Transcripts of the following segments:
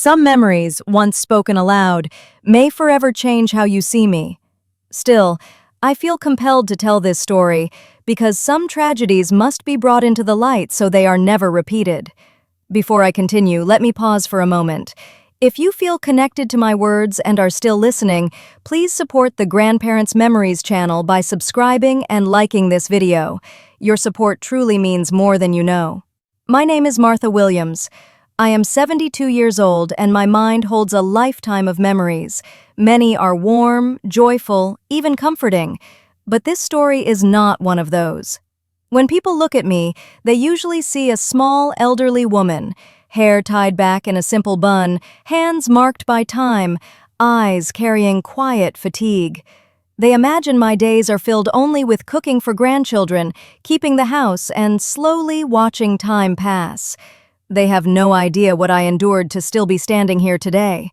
Some memories, once spoken aloud, may forever change how you see me. Still, I feel compelled to tell this story because some tragedies must be brought into the light so they are never repeated. Before I continue, let me pause for a moment. If you feel connected to my words and are still listening, please support the Grandparents Memories channel by subscribing and liking this video. Your support truly means more than you know. My name is Martha Williams. I am 72 years old and my mind holds a lifetime of memories. Many are warm, joyful, even comforting. But this story is not one of those. When people look at me, they usually see a small, elderly woman, hair tied back in a simple bun, hands marked by time, eyes carrying quiet fatigue. They imagine my days are filled only with cooking for grandchildren, keeping the house, and slowly watching time pass. They have no idea what I endured to still be standing here today.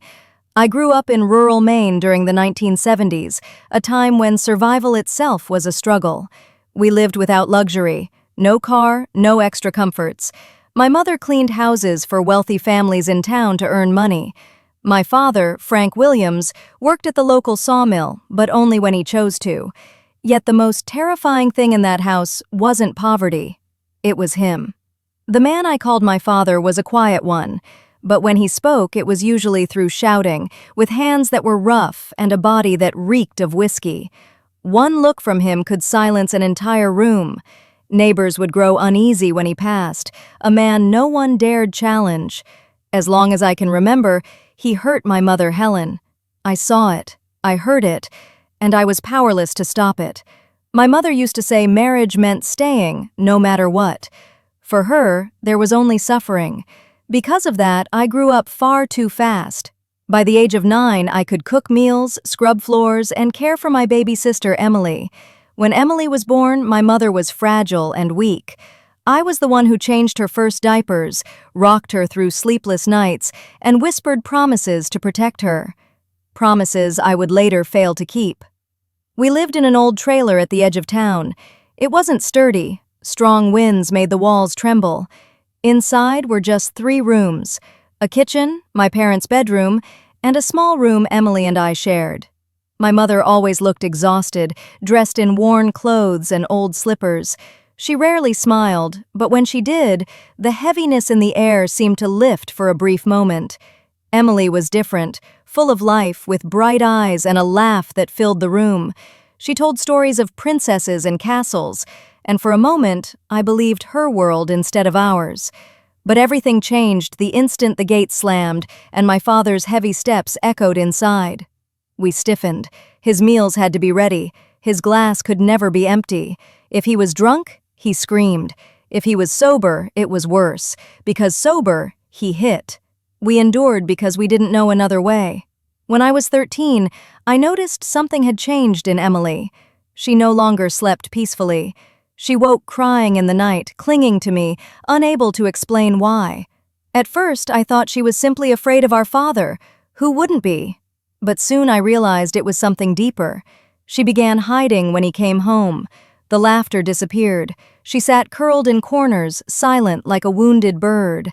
I grew up in rural Maine during the 1970s, a time when survival itself was a struggle. We lived without luxury, no car, no extra comforts. My mother cleaned houses for wealthy families in town to earn money. My father, Frank Williams, worked at the local sawmill, but only when he chose to. Yet the most terrifying thing in that house wasn't poverty. It was him. The man I called my father was a quiet one, but when he spoke, it was usually through shouting, with hands that were rough and a body that reeked of whiskey. One look from him could silence an entire room. Neighbors would grow uneasy when he passed, a man no one dared challenge. As long as I can remember, he hurt my mother Helen. I saw it, I heard it, and I was powerless to stop it. My mother used to say marriage meant staying, no matter what. For her, there was only suffering. Because of that, I grew up far too fast. By the age of 9, I could cook meals, scrub floors, and care for my baby sister Emily. When Emily was born, my mother was fragile and weak. I was the one who changed her first diapers, rocked her through sleepless nights, and whispered promises to protect her. Promises I would later fail to keep. We lived in an old trailer at the edge of town. It wasn't sturdy. Strong winds made the walls tremble. Inside were just 3 rooms, a kitchen, my parents' bedroom, and a small room Emily and I shared. My mother always looked exhausted, dressed in worn clothes and old slippers. She rarely smiled, but when she did, the heaviness in the air seemed to lift for a brief moment. Emily was different, full of life, with bright eyes and a laugh that filled the room. She told stories of princesses and castles, and for a moment, I believed her world instead of ours. But everything changed the instant the gate slammed and my father's heavy steps echoed inside. We stiffened. His meals had to be ready. His glass could never be empty. If he was drunk, he screamed. If he was sober, it was worse. Because sober, he hit. We endured because we didn't know another way. When I was 13, I noticed something had changed in Emily. She no longer slept peacefully. She woke crying in the night, clinging to me, unable to explain why. At first, I thought she was simply afraid of our father. Who wouldn't be? But soon I realized it was something deeper. She began hiding when he came home. The laughter disappeared. She sat curled in corners, silent like a wounded bird.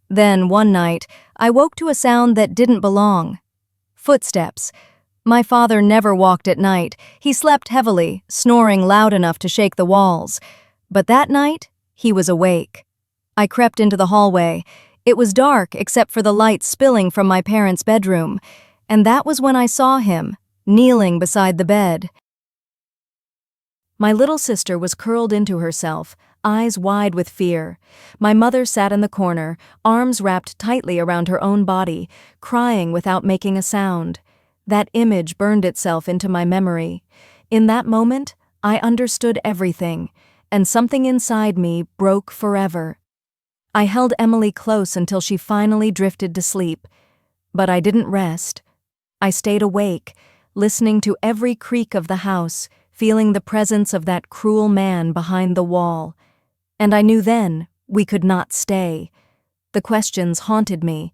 Then, one night, I woke to a sound that didn't belong. Footsteps. My father never walked at night. He slept heavily, snoring loud enough to shake the walls. But that night, he was awake. I crept into the hallway. It was dark except for the light spilling from my parents' bedroom. And that was when I saw him, kneeling beside the bed. My little sister was curled into herself, eyes wide with fear. My mother sat in the corner, arms wrapped tightly around her own body, crying without making a sound. That image burned itself into my memory. In that moment, I understood everything, and something inside me broke forever. I held Emily close until she finally drifted to sleep. But I didn't rest. I stayed awake, listening to every creak of the house, feeling the presence of that cruel man behind the wall. And I knew then we could not stay. The questions haunted me.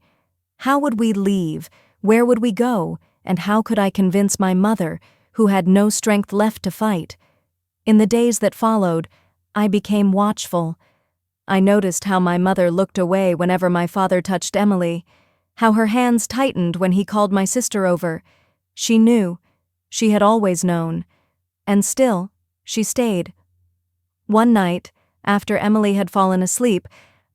How would we leave? Where would we go? And how could I convince my mother, who had no strength left to fight? In the days that followed, I became watchful. I noticed how my mother looked away whenever my father touched Emily. how her hands tightened when he called my sister over. She knew. She had always known. And still, she stayed. One night, after Emily had fallen asleep,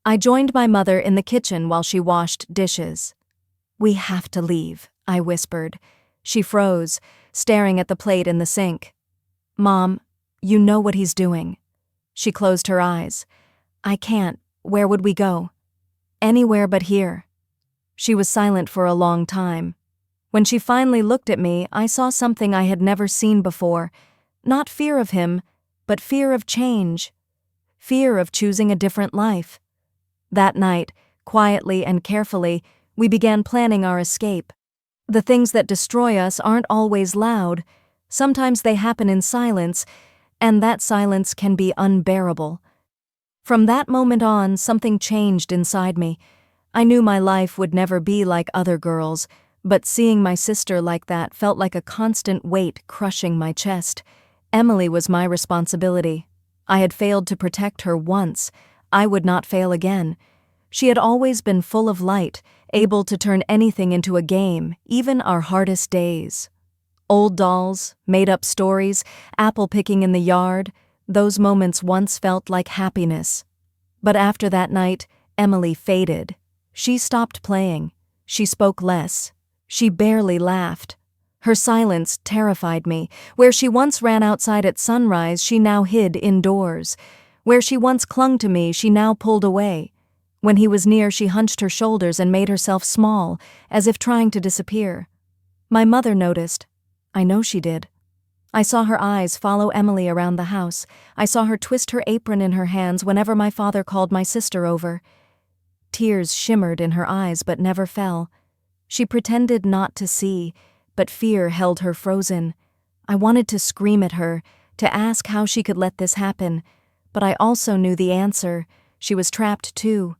I joined my mother in the kitchen while she washed dishes. "We have to leave," I whispered. She froze, staring at the plate in the sink. "Mom, you know what he's doing." She closed her eyes. "I can't. Where would we go?" "Anywhere but here." She was silent for a long time. When she finally looked at me, I saw something I had never seen before. Not fear of him, but fear of change. Fear of choosing a different life. That night, quietly and carefully, we began planning our escape. The things that destroy us aren't always loud. Sometimes they happen in silence, and that silence can be unbearable. From that moment on, something changed inside me. I knew my life would never be like other girls, but seeing my sister like that felt like a constant weight crushing my chest. Emily was my responsibility. I had failed to protect her once. I would not fail again. She had always been full of light, able to turn anything into a game, even our hardest days. Old dolls, made-up stories, apple picking in the yard, those moments once felt like happiness. But after that night, Emily faded. She stopped playing. She spoke less. She barely laughed. Her silence terrified me. Where she once ran outside at sunrise, she now hid indoors. Where she once clung to me, she now pulled away. When he was near, she hunched her shoulders and made herself small, as if trying to disappear. My mother noticed. I know she did. I saw her eyes follow Emily around the house. I saw her twist her apron in her hands whenever my father called my sister over. Tears shimmered in her eyes but never fell. She pretended not to see, but fear held her frozen. I wanted to scream at her, to ask how she could let this happen, but I also knew the answer. She was trapped too.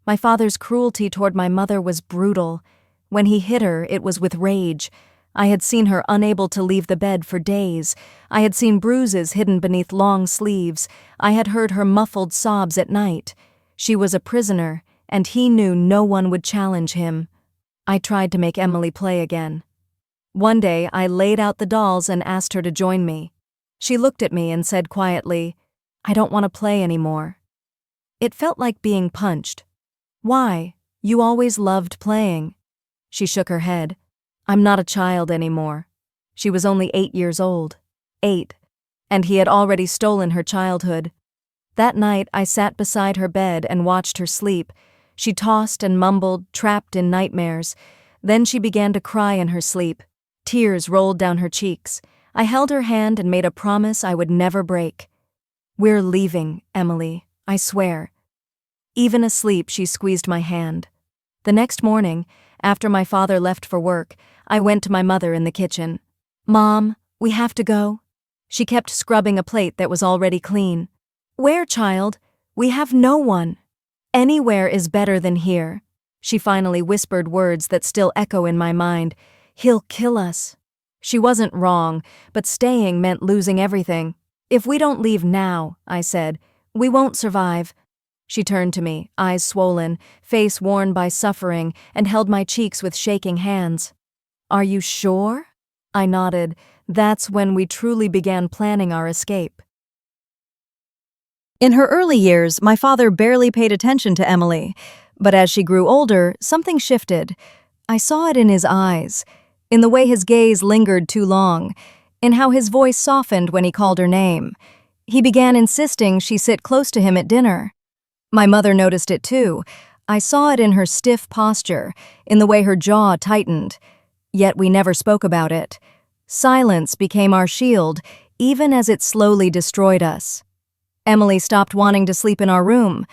My father's cruelty toward my mother was brutal. When he hit her, it was with rage. I had seen her unable to leave the bed for days. I had seen bruises hidden beneath long sleeves. I had heard her muffled sobs at night. She was a prisoner, and he knew no one would challenge him. I tried to make Emily play again. One day, I laid out the dolls and asked her to join me. She looked at me and said quietly, "I don't want to play anymore." It felt like being punched. "Why? You always loved playing." She shook her head. "I'm not a child anymore." She was only 8 years old. 8. And he had already stolen her childhood. That night, I sat beside her bed and watched her sleep. She tossed and mumbled, trapped in nightmares. Then she began to cry in her sleep. Tears rolled down her cheeks. I held her hand and made a promise I would never break. "We're leaving, Emily, I swear." Even asleep, she squeezed my hand. The next morning, after my father left for work, I went to my mother in the kitchen. "Mom, we have to go." She kept scrubbing a plate that was already clean. "Where, child? We have no one." "Anywhere is better than here." She finally whispered words that still echo in my mind. "He'll kill us." She wasn't wrong, but staying meant losing everything. "If we don't leave now," I said, "we won't survive." She turned to me, eyes swollen, face worn by suffering, and held my cheeks with shaking hands. "Are you sure?" I nodded. That's when we truly began planning our escape. In her early years, my father barely paid attention to Emily, but as she grew older, something shifted. I saw it in his eyes, in the way his gaze lingered too long, in how his voice softened when he called her name. He began insisting she sit close to him at dinner. My mother noticed it too. I saw it in her stiff posture, in the way her jaw tightened. Yet we never spoke about it. Silence became our shield, even as it slowly destroyed us. Emily stopped wanting to sleep in our room.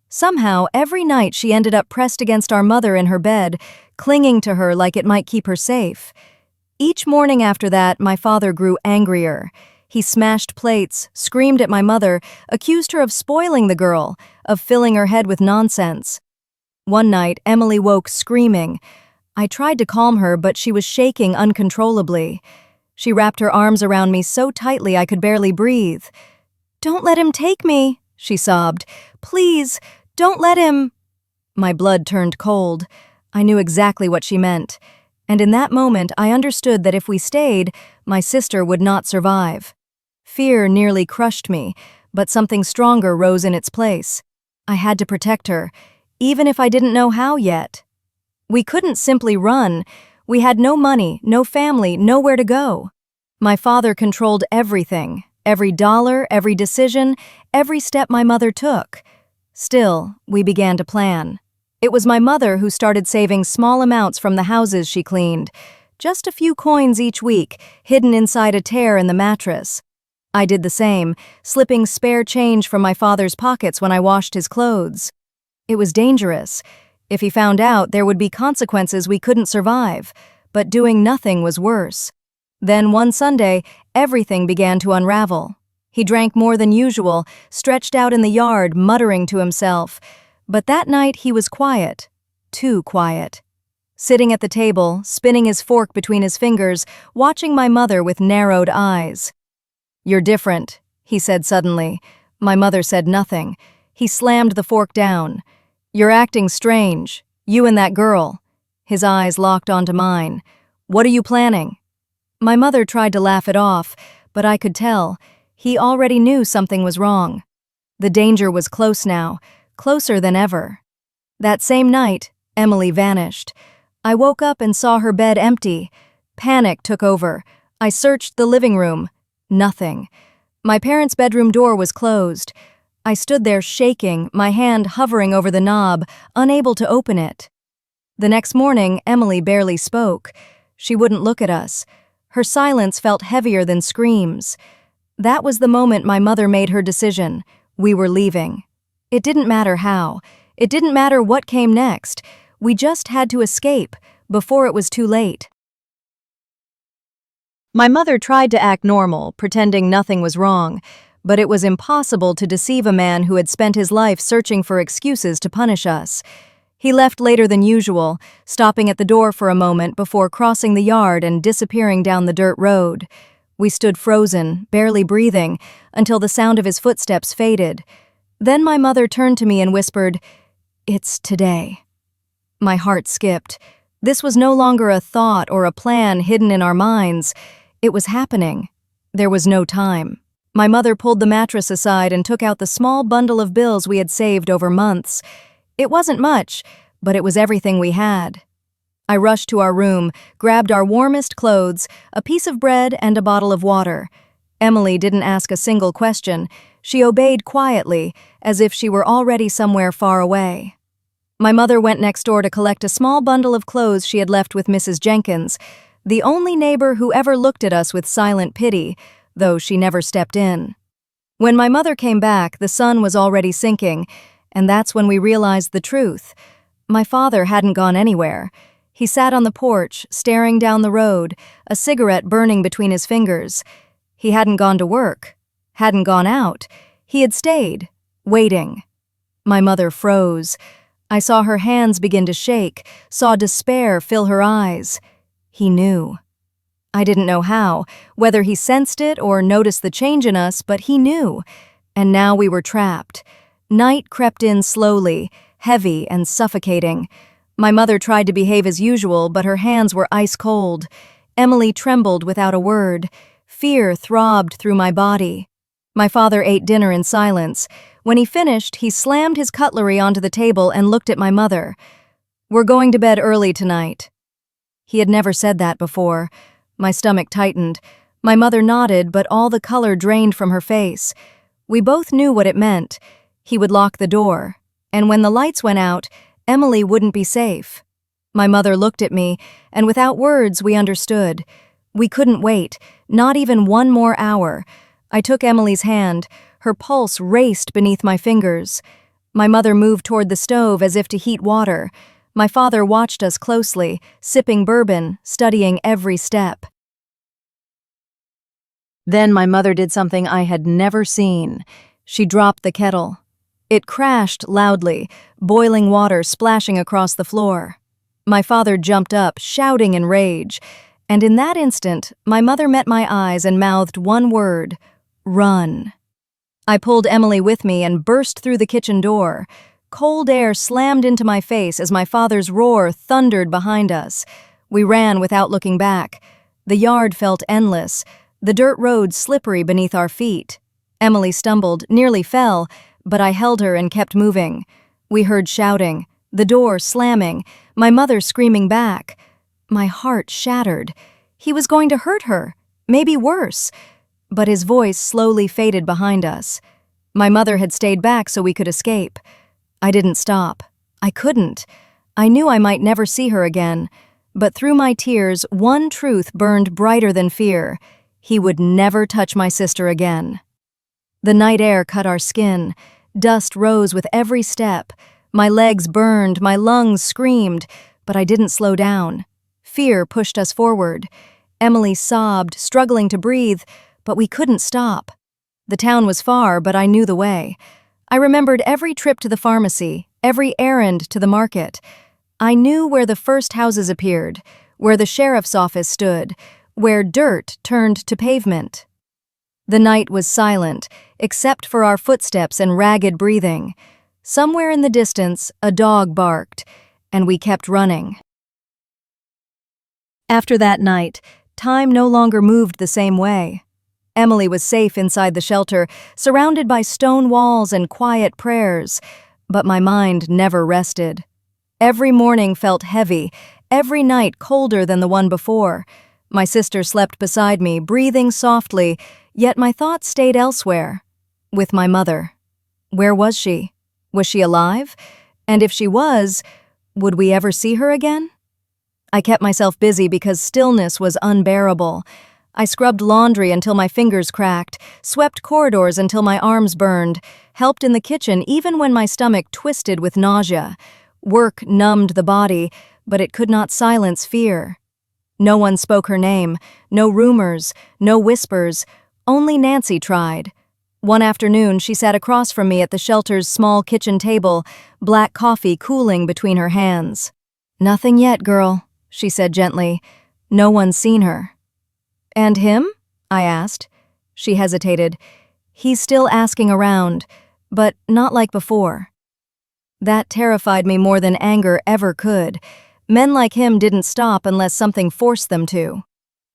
Somehow, every night she ended up pressed against our mother in her bed, clinging to her like it might keep her safe. Each morning after that, my father grew angrier. He smashed plates, screamed at my mother, accused her of spoiling the girl, of filling her head with nonsense. One night, Emily woke screaming. I tried to calm her, but she was shaking uncontrollably. She wrapped her arms around me so tightly I could barely breathe. "Don't let him take me," she sobbed. "Please, don't let him." My blood turned cold. I knew exactly what she meant, and in that moment I understood that if we stayed, my sister would not survive. Fear nearly crushed me, but something stronger rose in its place. I had to protect her, even if I didn't know how yet. We couldn't simply run. We had no money, no family, nowhere to go. My father controlled everything, every dollar, every decision, every step my mother took. Still, we began to plan. It was my mother who started saving small amounts from the houses she cleaned, just a few coins each week, hidden inside a tear in the mattress. I did the same, slipping spare change from my father's pockets when I washed his clothes. It was dangerous. If he found out, there would be consequences we couldn't survive, but doing nothing was worse. Then one Sunday, everything began to unravel. He drank more than usual, stretched out in the yard, muttering to himself. But that night he was quiet, too quiet. Sitting at the table, spinning his fork between his fingers, watching my mother with narrowed eyes. "You're different," he said suddenly. My mother said nothing. He slammed the fork down. "You're acting strange. You and that girl." His eyes locked onto mine. "What are you planning?" My mother tried to laugh it off, but I could tell. He already knew something was wrong. The danger was close now, closer than ever. That same night, Emily vanished. I woke up and saw her bed empty. Panic took over. I searched the living room. Nothing. My parents' bedroom door was closed. I stood there shaking, my hand hovering over the knob, unable to open it. The next morning, Emily barely spoke. She wouldn't look at us. Her silence felt heavier than screams. That was the moment my mother made her decision. We were leaving. It didn't matter how. It didn't matter what came next. We just had to escape before it was too late. My mother tried to act normal, pretending nothing was wrong, but it was impossible to deceive a man who had spent his life searching for excuses to punish us. He left later than usual, stopping at the door for a moment before crossing the yard and disappearing down the dirt road. We stood frozen, barely breathing, until the sound of his footsteps faded. Then my mother turned to me and whispered, "It's today." My heart skipped. This was no longer a thought or a plan hidden in our minds. It was happening. There was no time. My mother pulled the mattress aside and took out the small bundle of bills we had saved over months. It wasn't much, but it was everything we had. I rushed to our room, grabbed our warmest clothes, a piece of bread, and a bottle of water. Emily didn't ask a single question. She obeyed quietly, as if she were already somewhere far away. My mother went next door to collect a small bundle of clothes she had left with Mrs. Jenkins, the only neighbor who ever looked at us with silent pity, though she never stepped in. When my mother came back, the sun was already sinking, and that's when we realized the truth. My father hadn't gone anywhere. He sat on the porch, staring down the road, a cigarette burning between his fingers. He hadn't gone to work, hadn't gone out. He had stayed, waiting. My mother froze. I saw her hands begin to shake, saw despair fill her eyes. He knew. I didn't know how, whether he sensed it or noticed the change in us, but he knew. And now we were trapped. Night crept in slowly, heavy and suffocating. My mother tried to behave as usual, but her hands were ice cold. Emily trembled without a word. Fear throbbed through my body. My father ate dinner in silence. When he finished, he slammed his cutlery onto the table and looked at my mother. "We're going to bed early tonight." He had never said that before. My stomach tightened. My mother nodded, but all the color drained from her face. We both knew what it meant. He would lock the door. And when the lights went out, Emily wouldn't be safe. My mother looked at me, and without words, we understood. We couldn't wait, not even one more hour. I took Emily's hand. Her pulse raced beneath my fingers. My mother moved toward the stove as if to heat water. My father watched us closely, sipping bourbon, studying every step. Then my mother did something I had never seen. She dropped the kettle. It crashed loudly, boiling water splashing across the floor. My father jumped up, shouting in rage. And in that instant, my mother met my eyes and mouthed one word: "Run." I pulled Emily with me and burst through the kitchen door. Cold air slammed into my face as my father's roar thundered behind us. We ran without looking back. The yard felt endless, the dirt road slippery beneath our feet. Emily stumbled, nearly fell, but I held her and kept moving. We heard shouting, the door slamming, my mother screaming back. My heart shattered. He was going to hurt her, maybe worse. But his voice slowly faded behind us. My mother had stayed back so we could escape. I didn't stop. I couldn't. I knew I might never see her again. But through my tears, one truth burned brighter than fear. He would never touch my sister again. The night air cut our skin. Dust rose with every step. My legs burned, my lungs screamed, but I didn't slow down. Fear pushed us forward. Emily sobbed, struggling to breathe, but we couldn't stop. The town was far, but I knew the way. I remembered every trip to the pharmacy, every errand to the market. I knew where the first houses appeared, where the sheriff's office stood, where dirt turned to pavement. The night was silent, except for our footsteps and ragged breathing. Somewhere in the distance, a dog barked, and we kept running. After that night, time no longer moved the same way. Emily was safe inside the shelter, surrounded by stone walls and quiet prayers, but my mind never rested. Every morning felt heavy, every night colder than the one before. My sister slept beside me, breathing softly, yet my thoughts stayed elsewhere. With my mother. Where was she? Was she alive? And if she was, would we ever see her again? I kept myself busy because stillness was unbearable. I scrubbed laundry until my fingers cracked, swept corridors until my arms burned, helped in the kitchen even when my stomach twisted with nausea. Work numbed the body, but it could not silence fear. No one spoke her name, no rumors, no whispers. Only Nancy tried. One afternoon, she sat across from me at the shelter's small kitchen table, black coffee cooling between her hands. "Nothing yet, girl," she said gently. "No one's seen her." "And him?" I asked. She hesitated. "He's still asking around, but not like before." That terrified me more than anger ever could. Men like him didn't stop unless something forced them to.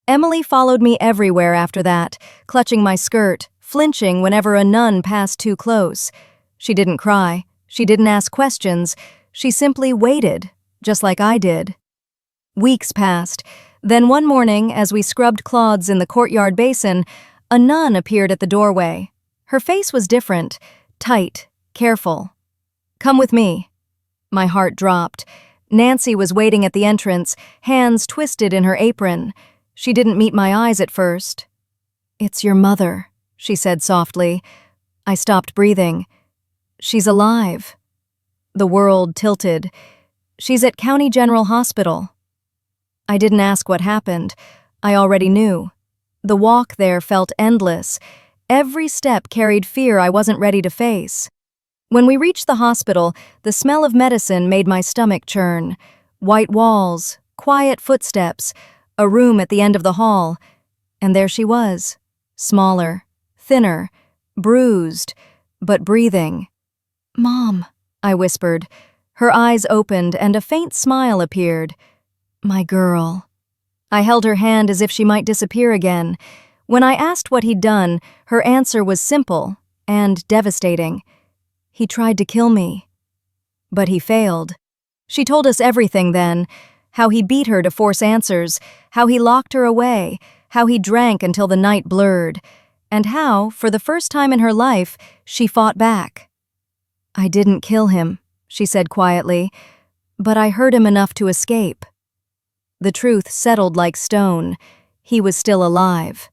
Emily followed me everywhere after that, clutching my skirt, flinching whenever a nun passed too close. She didn't cry. She didn't ask questions. She simply waited, just like I did. Weeks passed. Then one morning, as we scrubbed cloths in the courtyard basin, a nun appeared at the doorway. Her face was different, tight, careful. "Come with me." My heart dropped. Nancy was waiting at the entrance, hands twisted in her apron. She didn't meet my eyes at first. "It's your mother," she said softly. I stopped breathing. "She's alive." The world tilted. "She's at County General Hospital." I didn't ask what happened. I already knew. The walk there felt endless. Every step carried fear I wasn't ready to face. When we reached the hospital, the smell of medicine made my stomach churn. White walls, quiet footsteps, a room at the end of the hall. And there she was, smaller, thinner, bruised, but breathing. "Mom," I whispered. Her eyes opened and a faint smile appeared. "My girl." I held her hand as if she might disappear again. When I asked what he'd done, her answer was simple and devastating. "He tried to kill me." But he failed. She told us everything then, how he beat her to force answers, how he locked her away, how he drank until the night blurred, and how, for the first time in her life, she fought back. "I didn't kill him," she said quietly, "but I hurt him enough to escape." The truth settled like stone. He was still alive.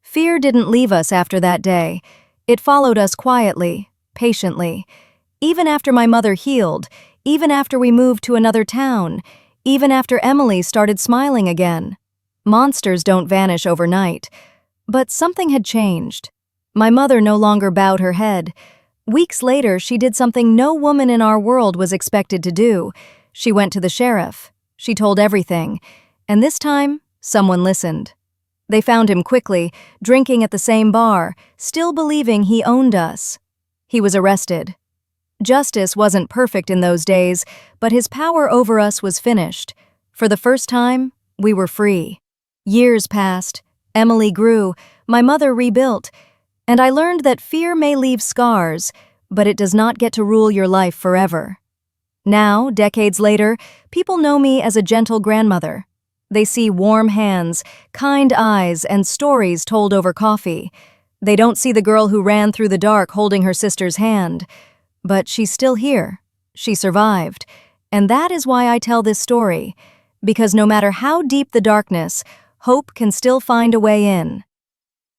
Fear didn't leave us after that day. It followed us quietly, patiently. Even after my mother healed, even after we moved to another town, even after Emily started smiling again. Monsters don't vanish overnight. But something had changed. My mother no longer bowed her head. Weeks later, she did something no woman in our world was expected to do. She went to the sheriff. She told everything. And this time, someone listened. They found him quickly, drinking at the same bar, still believing he owned us. He was arrested. Justice wasn't perfect in those days, but his power over us was finished. For the first time, we were free. Years passed, Emily grew, my mother rebuilt, and I learned that fear may leave scars, but it does not get to rule your life forever. Now, decades later, people know me as a gentle grandmother. They see warm hands, kind eyes, and stories told over coffee. They don't see the girl who ran through the dark holding her sister's hand. But she's still here. She survived. And that is why I tell this story. Because no matter how deep the darkness, hope can still find a way in.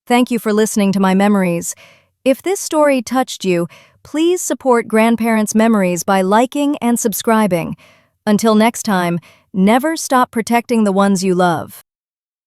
Thank you for listening to my memories. If this story touched you, please support Grandparents' Memories by liking and subscribing. Until next time, never stop protecting the ones you love.